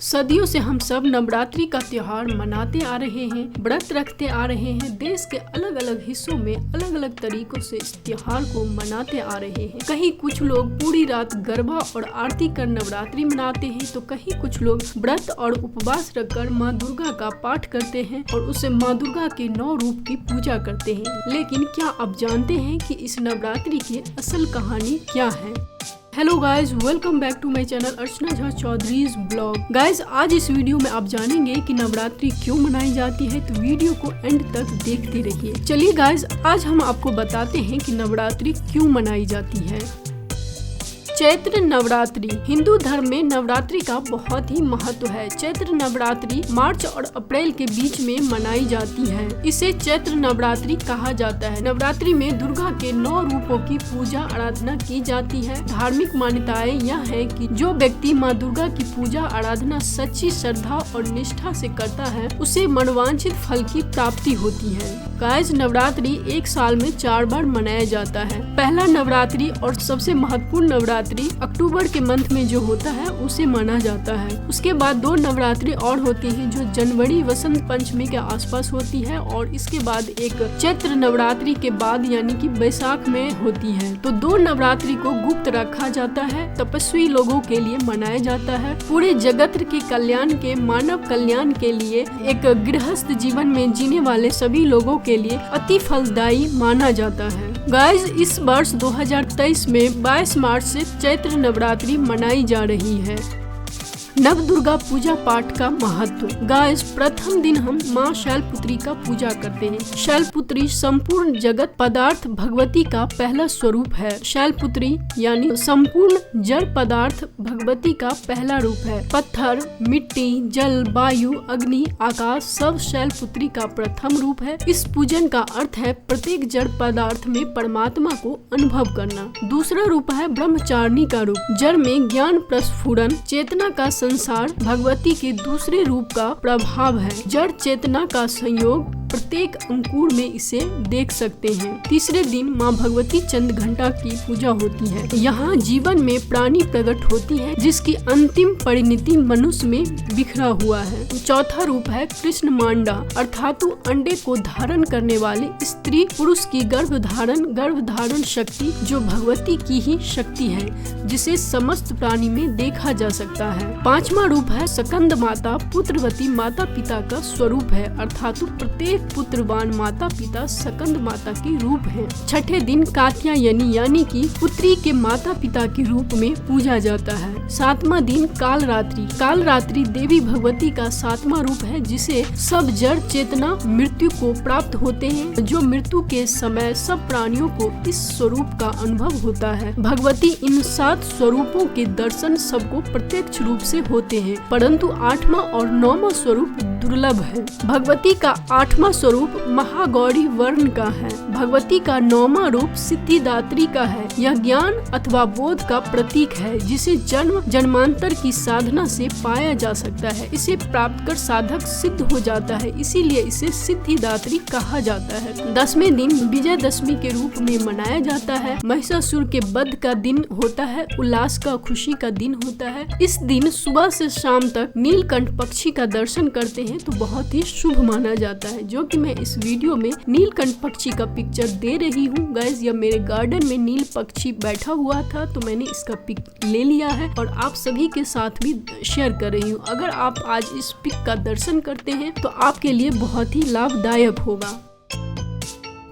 सदियों से हम सब नवरात्रि का त्योहार मनाते आ रहे हैं, व्रत रखते आ रहे हैं। देश के अलग अलग हिस्सों में अलग अलग तरीकों से इस त्योहार को मनाते आ रहे हैं। कहीं कुछ लोग पूरी रात गरबा और आरती कर नवरात्रि मनाते हैं, तो कहीं कुछ लोग व्रत और उपवास रखकर माँ दुर्गा का पाठ करते हैं और उसे माँ दुर्गा के 9 रूप की पूजा करते हैं। लेकिन क्या आप जानते हैं कि इस नवरात्रि की असल कहानी क्या है? Hello guys, welcome back to my channel Archana Jha Chaudhary's blog. Guys, आज इस वीडियो में आप जानेंगे कि नवरात्रि क्यों मनाई जाती है, तो वीडियो को एंड तक देखते रहिए। चलिए गाइज, आज हम आपको बताते हैं कि नवरात्रि क्यों मनाई जाती है। चैत्र नवरात्रि। हिंदू धर्म में नवरात्रि का बहुत ही महत्व है। चैत्र नवरात्रि मार्च और अप्रैल के बीच में मनाई जाती है। इसे चैत्र नवरात्रि कहा जाता है। नवरात्रि में दुर्गा के 9 रूपों की पूजा आराधना की जाती है। धार्मिक मान्यताएं यह है कि जो व्यक्ति माँ दुर्गा की पूजा आराधना सच्ची श्रद्धा और निष्ठा से करता है, उसे मनोवांछित फल की प्राप्ति होती है। गाइस, नवरात्रि एक साल में 4 बार मनाया जाता है। पहला नवरात्रि और सबसे महत्वपूर्ण नवरात्रि अक्टूबर के मंथ में जो होता है उसे माना जाता है। उसके बाद 2 नवरात्रि और होती है जो जनवरी वसंत पंचमी के आसपास होती है, और इसके बाद एक चैत्र नवरात्रि के बाद यानी कि बैसाख में होती है। तो 2 नवरात्रि को गुप्त रखा जाता है, तपस्वी लोगों के लिए मनाया जाता है। पूरे जगत के कल्याण के मानव कल्याण के लिए, एक गृहस्थ जीवन में जीने वाले सभी लोगों के लिए अति फलदायी माना जाता है। गाइस, इस वर्ष 2023 में 22 मार्च से चैत्र नवरात्रि मनाई जा रही है। नव दुर्गा पूजा पाठ का महत्व। गाइस, प्रथम दिन हम माँ शैलपुत्री का पूजा करते हैं। शैलपुत्री संपूर्ण जगत पदार्थ भगवती का पहला स्वरूप है। शैलपुत्री यानी संपूर्ण जड़ पदार्थ भगवती का पहला रूप है। पत्थर, मिट्टी, जल, वायु, अग्नि, आकाश सब शैलपुत्री का प्रथम रूप है। इस पूजन का अर्थ है प्रत्येक जड़ पदार्थ में परमात्मा को अनुभव करना। दूसरा रूप है ब्रह्मचारिणी का रूप। जड़ में ज्ञान प्रस्फुरन, चेतना का संसार भगवती के दूसरे रूप का प्रभाव है। जड़ चेतना का संयोग प्रत्येक अंकुर में इसे देख सकते हैं। तीसरे दिन माँ भगवती चंद घंटा की पूजा होती है। यहाँ जीवन में प्राणी प्रकट होती है, जिसकी अंतिम परिणति मनुष्य में बिखरा हुआ है। चौथा रूप है कृष्ण मांडा, अर्थात अंडे को धारण करने वाले स्त्री पुरुष की गर्भधारण शक्ति, जो भगवती की ही शक्ति है, जिसे समस्त प्राणी में देखा जा सकता है। 5वां रूप है सकंद माता, पुत्रवती माता पिता का स्वरूप है, अर्थात प्रत्येक पुत्रवान माता पिता सकंद माता के रूप है। छठे दिन कात्यायनी यानी कि पुत्री के माता पिता के रूप में पूजा जाता है। 7वां दिन कालरात्रि। कालरात्रि देवी भगवती का 7वां रूप है, जिसे सब जड़ चेतना मृत्यु को प्राप्त होते हैं। जो मृत्यु के समय सब प्राणियों को इस स्वरूप का अनुभव होता है। भगवती इन 7 स्वरूपों के दर्शन सबको प्रत्यक्ष रूप से होते हैं, परंतु 8वां और 9वां स्वरूप दुर्लभ है। भगवती का 8वां स्वरूप महागौरी वर्ण का है। भगवती का 9वां रूप सिद्धिदात्री का है। यह ज्ञान अथवा बोध का प्रतीक है, जिसे जन्म जन्मांतर की साधना से पाया जा सकता है। इसे प्राप्त कर साधक सिद्ध हो जाता है, इसीलिए इसे सिद्धिदात्री कहा जाता है। 10वें दिन विजयदशमी के रूप में मनाया जाता है। महिषासुर के वध का दिन होता है, उल्लास का, खुशी का दिन होता है। इस दिन सुबह से शाम तक नीलकंठ पक्षी का दर्शन करते हैं तो बहुत ही शुभ माना जाता है, जो कि मैं इस वीडियो में नीलकंठ पक्षी का पिक्चर दे रही हूँ। गाइस, यह मेरे गार्डन में नील पक्षी बैठा हुआ था, तो मैंने इसका पिक ले लिया है और आप सभी के साथ भी शेयर कर रही हूँ। अगर आप आज इस पिक का दर्शन करते हैं तो आपके लिए बहुत ही लाभदायक होगा।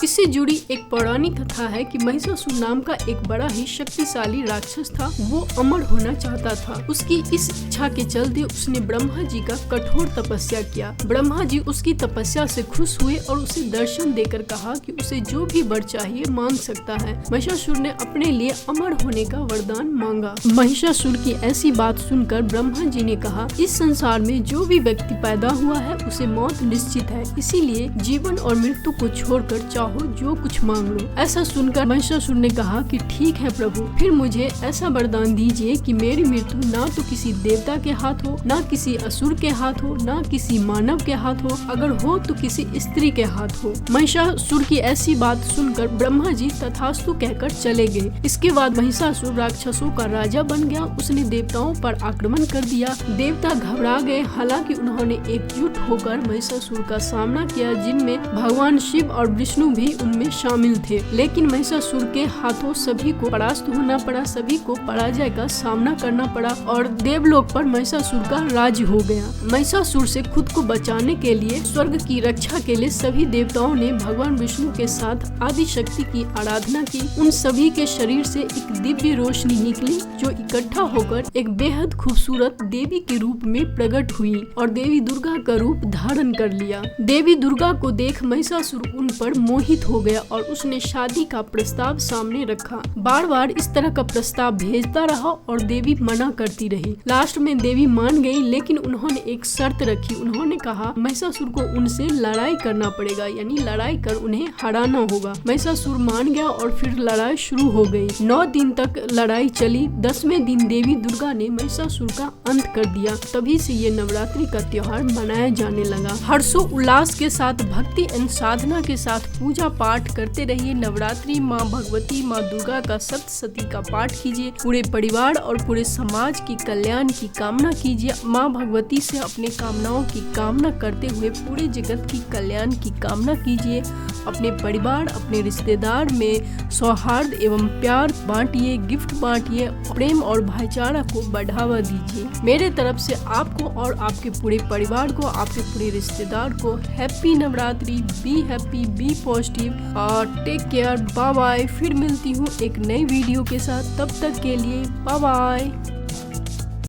इससे जुड़ी एक पौराणिक कथा है कि महिषासुर नाम का एक बड़ा ही शक्तिशाली राक्षस था। वो अमर होना चाहता था। उसकी इस इच्छा के चलते उसने ब्रह्मा जी का कठोर तपस्या किया। ब्रह्मा जी उसकी तपस्या से खुश हुए और उसे दर्शन देकर कहा कि उसे जो भी वर चाहिए मांग सकता है। महिषासुर ने अपने लिए अमर होने का वरदान मांगा। महिषासुर की ऐसी बात सुनकर ब्रह्मा जी ने कहा, इस संसार में जो भी व्यक्ति पैदा हुआ है उसे मौत निश्चित है, इसीलिए जीवन और मृत्यु को छोड़कर चाहो चाहो जो कुछ मांग लो। ऐसा सुनकर महिषासुर ने कहा कि ठीक है प्रभु, फिर मुझे ऐसा वरदान दीजिए कि मेरी मृत्यु ना तो किसी देवता के हाथ हो, ना किसी असुर के हाथ हो, ना किसी मानव के हाथ हो, अगर हो तो किसी स्त्री के हाथ हो। महिषासुर की ऐसी बात सुनकर ब्रह्मा जी तथास्तु कहकर चले गए। इसके बाद महिषासुर राक्षसों का राजा बन गया। उसने देवताओं पर आक्रमण कर दिया। देवता घबरा गए, हालांकि उन्होंने एकजुट होकर महिषासुर का सामना किया, जिनमें भगवान शिव और विष्णु भी उनमें शामिल थे। लेकिन महिषासुर के हाथों सभी को परास्त होना पड़ा, सभी को पराजय का सामना करना पड़ा और देवलोक पर महिषासुर का राज हो गया। महिषासुर से खुद को बचाने के लिए, स्वर्ग की रक्षा के लिए सभी देवताओं ने भगवान विष्णु के साथ आदि शक्ति की आराधना की। उन सभी के शरीर से एक दिव्य रोशनी निकली जो इकट्ठा होकर एक बेहद खूबसूरत देवी के रूप में प्रकट हुई और देवी दुर्गा का रूप धारण कर लिया। देवी दुर्गा को देख महिषासुर उन पर मोहित हो गया और उसने शादी का प्रस्ताव सामने रखा। बार बार इस तरह का प्रस्ताव भेजता रहा और देवी मना करती रही। लास्ट में देवी मान गई, लेकिन उन्होंने एक शर्त रखी। उन्होंने कहा महिषासुर को उनसे लड़ाई करना पड़ेगा, यानी लड़ाई कर उन्हें हराना होगा। महिषासुर मान गया और फिर लड़ाई शुरू हो गई। 9 दिन तक लड़ाई चली। 10वें दिन देवी दुर्गा ने महिषासुर का अंत कर दिया। तभी से ये नवरात्रि का त्योहार मनाया जाने लगा। हर्षो उल्लास के साथ, भक्ति एवं साधना के साथ पूजा पाठ करते रहिए। नवरात्रि माँ भगवती, माँ दुर्गा का सप्तशती का पाठ कीजिए। पूरे परिवार और पूरे समाज की कल्याण की कामना कीजिए। माँ भगवती से अपने कामनाओं की कामना करते हुए पूरे जगत की कल्याण की कामना कीजिए। अपने परिवार, अपने रिश्तेदार में सौहार्द एवं प्यार बांटिए, गिफ्ट बांटिए, प्रेम और भाईचारा को बढ़ावा दीजिए। मेरे तरफ से आपको और आपके पूरे परिवार को, आपके पूरे रिश्तेदार को happy Navratri. Be happy, be positive और टेक केयर। Bye bye. फिर मिलती हूँ एक नई वीडियो के साथ, तब तक के लिए बाय बाय।